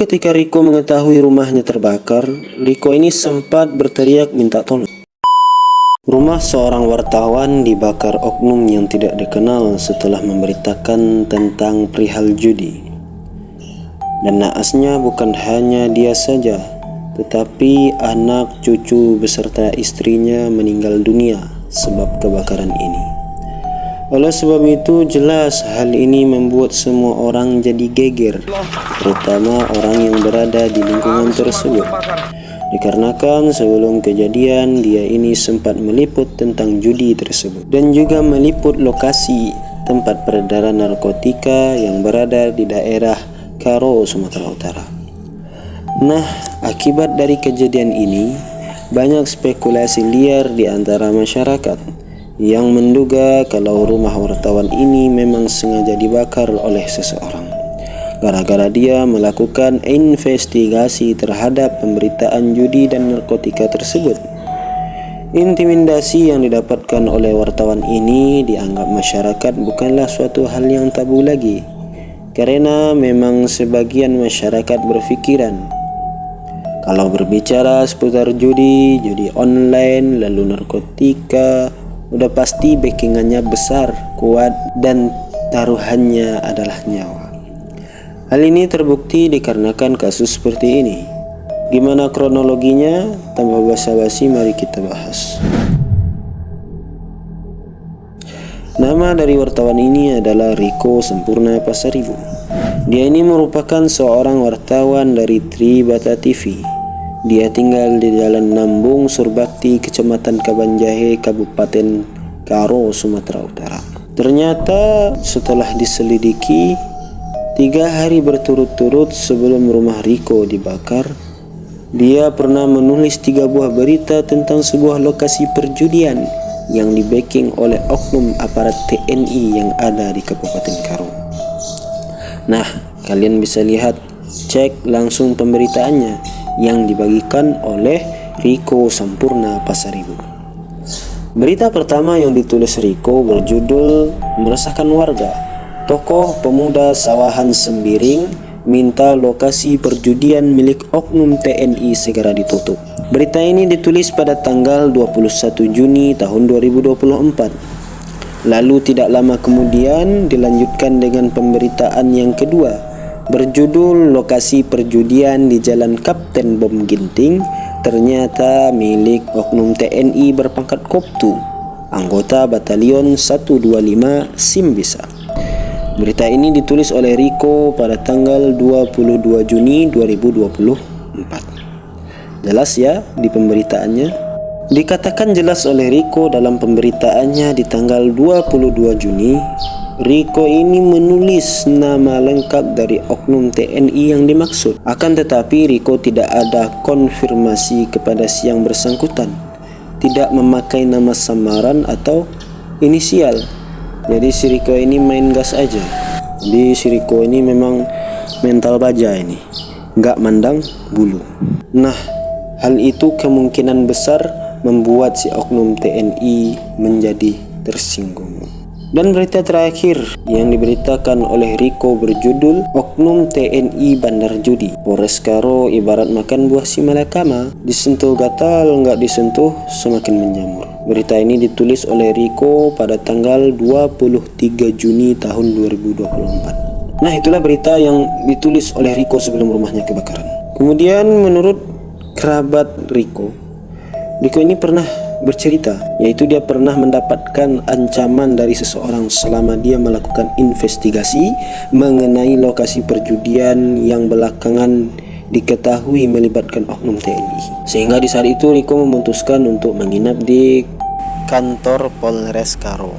Ketika Riko mengetahui rumahnya terbakar, Riko ini sempat berteriak minta tolong. Rumah seorang wartawan dibakar oknum yang tidak dikenal setelah memberitakan tentang perihal judi. Dan naasnya bukan hanya dia saja, tetapi anak cucu beserta istrinya meninggal dunia sebab kebakaran ini. Oleh sebab itu jelas hal ini membuat semua orang jadi geger, terutama orang yang berada di lingkungan tersebut. Dikarenakan sebelum kejadian dia ini sempat meliput tentang judi tersebut dan juga meliput lokasi tempat peredaran narkotika yang berada di daerah Karo, Sumatera Utara. Nah, akibat dari kejadian ini banyak spekulasi liar di antara masyarakat yang menduga kalau rumah wartawan ini memang sengaja dibakar oleh seseorang gara-gara dia melakukan investigasi terhadap pemberitaan judi dan narkotika tersebut. Intimidasi yang didapatkan oleh wartawan ini dianggap masyarakat bukanlah suatu hal yang tabu lagi, karena memang sebagian masyarakat berpikiran kalau berbicara seputar judi online lalu narkotika, udah pasti backingannya besar, kuat, dan taruhannya adalah nyawa. Hal ini terbukti dikarenakan kasus seperti ini. Gimana kronologinya? Tanpa basa-basi mari kita bahas. Nama dari wartawan ini adalah Riko Sempurna Pasaribu. Dia ini merupakan seorang wartawan dari Tribata TV. Dia tinggal di Jalan Nambung Surbakti, Kecamatan Kabanjahe, Kabupaten Karo, Sumatera Utara. Ternyata setelah diselidiki, 3 hari berturut-turut sebelum rumah Riko dibakar, dia pernah menulis 3 buah berita tentang sebuah lokasi perjudian yang di-backing oleh oknum aparat TNI yang ada di Kabupaten Karo. Nah, kalian bisa lihat, cek langsung pemberitaannya yang dibagikan oleh Riko Sempurna Pasaribu. Berita pertama yang ditulis Riko berjudul "Meresahkan Warga. Tokoh pemuda Sawahan Sembiring minta lokasi perjudian milik oknum TNI segera ditutup." Berita ini ditulis pada tanggal 21 Juni tahun 2024. Lalu tidak lama kemudian dilanjutkan dengan pemberitaan yang kedua berjudul "Lokasi perjudian di Jalan Kapten Bom Ginting ternyata milik oknum TNI berpangkat Koptu, anggota Batalion 125 Simbisa." Berita ini ditulis oleh Riko pada tanggal 22 Juni 2024. Jelas ya di pemberitaannya. Dikatakan jelas oleh Riko dalam pemberitaannya di tanggal 22 Juni, Riko ini menulis nama lengkap dari oknum TNI yang dimaksud. Akan tetapi Riko tidak ada konfirmasi kepada si yang bersangkutan, tidak memakai nama samaran atau inisial. Jadi si Riko ini main gas aja. Jadi si Riko ini memang mental baja ini, nggak mandang bulu. Nah, hal itu kemungkinan besar membuat si oknum TNI menjadi tersinggung. Dan berita terakhir yang diberitakan oleh Riko berjudul "Oknum TNI Bandar Judi. Polres Karo ibarat makan buah si malakama, disentuh gatal, nggak disentuh semakin menjamur." Berita ini ditulis oleh Riko pada tanggal 23 Juni tahun 2024. Nah, itulah berita yang ditulis oleh Riko sebelum rumahnya kebakaran. Kemudian menurut kerabat Riko ini pernah bercerita, yaitu dia pernah mendapatkan ancaman dari seseorang selama dia melakukan investigasi mengenai lokasi perjudian yang belakangan diketahui melibatkan oknum TNI. Sehingga di saat itu Riko memutuskan untuk menginap di kantor Polres Karo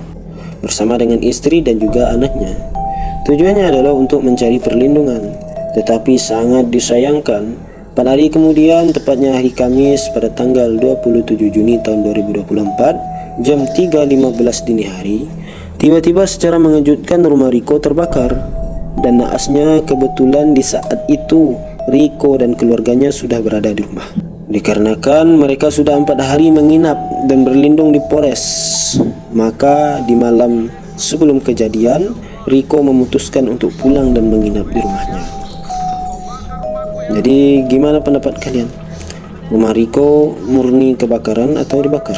bersama dengan istri dan juga anaknya. Tujuannya adalah untuk mencari perlindungan. Tetapi sangat disayangkan, 4 hari kemudian, tepatnya hari Kamis pada tanggal 27 Juni tahun 2024, jam 3.15 dini hari, tiba-tiba secara mengejutkan rumah Riko terbakar. Dan naasnya kebetulan di saat itu Riko dan keluarganya sudah berada di rumah. Dikarenakan mereka sudah 4 hari menginap dan berlindung di Polres, maka di malam sebelum kejadian, Riko memutuskan untuk pulang dan menginap di rumahnya. Jadi gimana pendapat kalian? Rumah Riko murni kebakaran atau dibakar?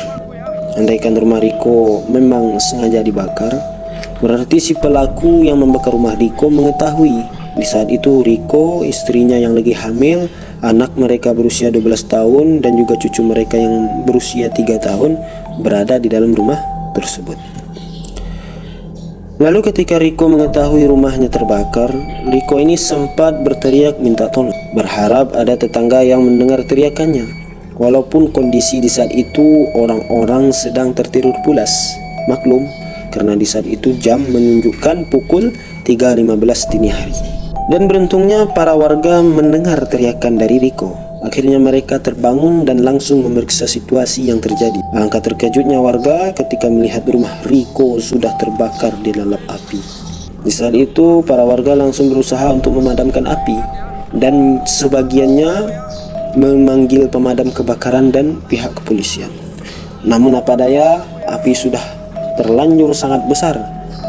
Andaikan rumah Riko memang sengaja dibakar, berarti si pelaku yang membakar rumah Riko mengetahui di saat itu Riko, istrinya yang lagi hamil, anak mereka berusia 12 tahun dan juga cucu mereka yang berusia 3 tahun berada di dalam rumah tersebut. Lalu ketika Riko mengetahui rumahnya terbakar, Riko ini sempat berteriak minta tolong, berharap ada tetangga yang mendengar teriakannya. Walaupun kondisi di saat itu orang-orang sedang tertidur pulas. Maklum, karena di saat itu jam menunjukkan pukul 3.15 dini hari. Dan beruntungnya para warga mendengar teriakan dari Riko. Akhirnya mereka terbangun dan langsung memeriksa situasi yang terjadi. Alangkah terkejutnya warga ketika melihat rumah Riko sudah terbakar di lalap api. Di saat itu para warga langsung berusaha untuk memadamkan api dan sebagiannya memanggil pemadam kebakaran dan pihak kepolisian. Namun apa daya, api sudah terlanjur sangat besar.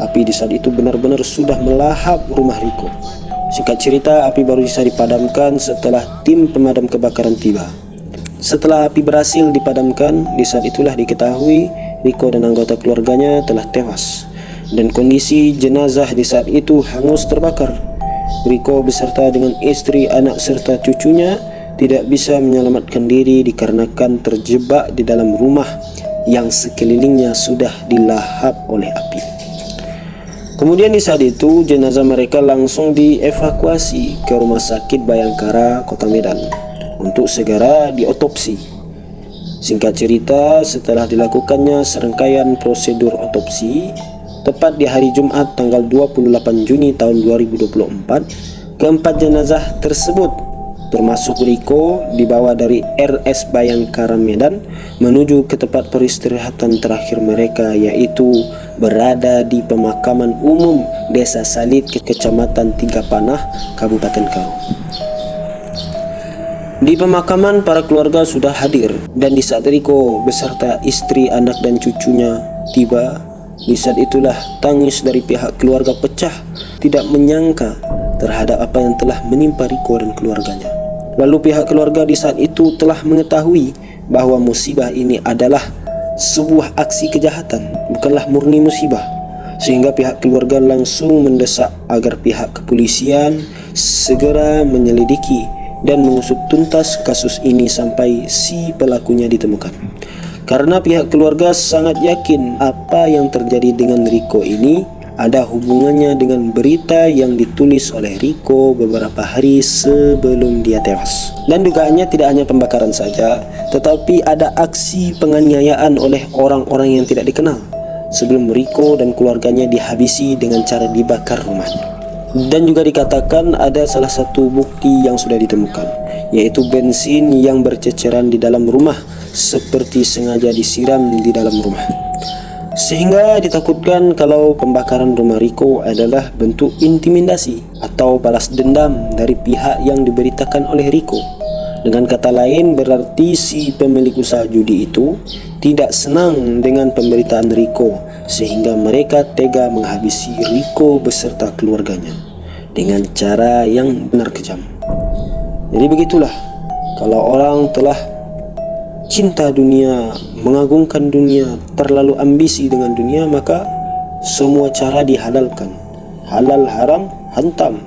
Api di saat itu benar-benar sudah melahap rumah Riko. Singkat cerita, api baru bisa dipadamkan setelah tim pemadam kebakaran tiba. Setelah api berhasil dipadamkan, di saat itulah diketahui Riko dan anggota keluarganya telah tewas. Dan kondisi jenazah di saat itu hangus terbakar. Riko beserta dengan istri, anak serta cucunya tidak bisa menyelamatkan diri dikarenakan terjebak di dalam rumah yang sekelilingnya sudah dilahap oleh api. Kemudian di saat itu jenazah mereka langsung dievakuasi ke Rumah Sakit Bayangkara, Kota Medan untuk segera diotopsi. Singkat cerita, setelah dilakukannya serangkaian prosedur otopsi, tepat di hari Jumat tanggal 28 Juni tahun 2024, keempat jenazah tersebut termasuk Riko dibawa dari RS Bayangkara Medan menuju ke tempat peristirahatan terakhir mereka, yaitu berada di pemakaman umum Desa Salit, Kecamatan Tiga Panah, Kabupaten Karo. Di pemakaman para keluarga sudah hadir dan di saat Riko beserta istri, anak dan cucunya tiba, di saat itulah tangis dari pihak keluarga pecah, tidak menyangka terhadap apa yang telah menimpa Riko dan keluarganya. Lalu pihak keluarga di saat itu telah mengetahui bahwa musibah ini adalah sebuah aksi kejahatan, bukanlah murni musibah. Sehingga pihak keluarga langsung mendesak agar pihak kepolisian segera menyelidiki dan mengusut tuntas kasus ini sampai si pelakunya ditemukan. Karena pihak keluarga sangat yakin apa yang terjadi dengan Riko ini ada hubungannya dengan berita yang ditulis oleh Riko beberapa hari sebelum dia tewas. Dan dugaannya tidak hanya pembakaran saja, tetapi ada aksi penganiayaan oleh orang-orang yang tidak dikenal sebelum Riko dan keluarganya dihabisi dengan cara dibakar rumahnya. Dan juga dikatakan ada salah satu bukti yang sudah ditemukan, yaitu bensin yang berceceran di dalam rumah seperti sengaja disiram di dalam rumah. Sehingga ditakutkan kalau pembakaran rumah Riko adalah bentuk intimidasi atau balas dendam dari pihak yang diberitakan oleh Riko. Dengan kata lain, berarti si pemilik usaha judi itu tidak senang dengan pemberitaan Riko, sehingga mereka tega menghabisi Riko beserta keluarganya dengan cara yang benar kejam. Jadi begitulah, kalau orang telah cinta dunia, mengagungkan dunia, terlalu ambisi dengan dunia, maka semua cara dihalalkan. Halal haram hantam.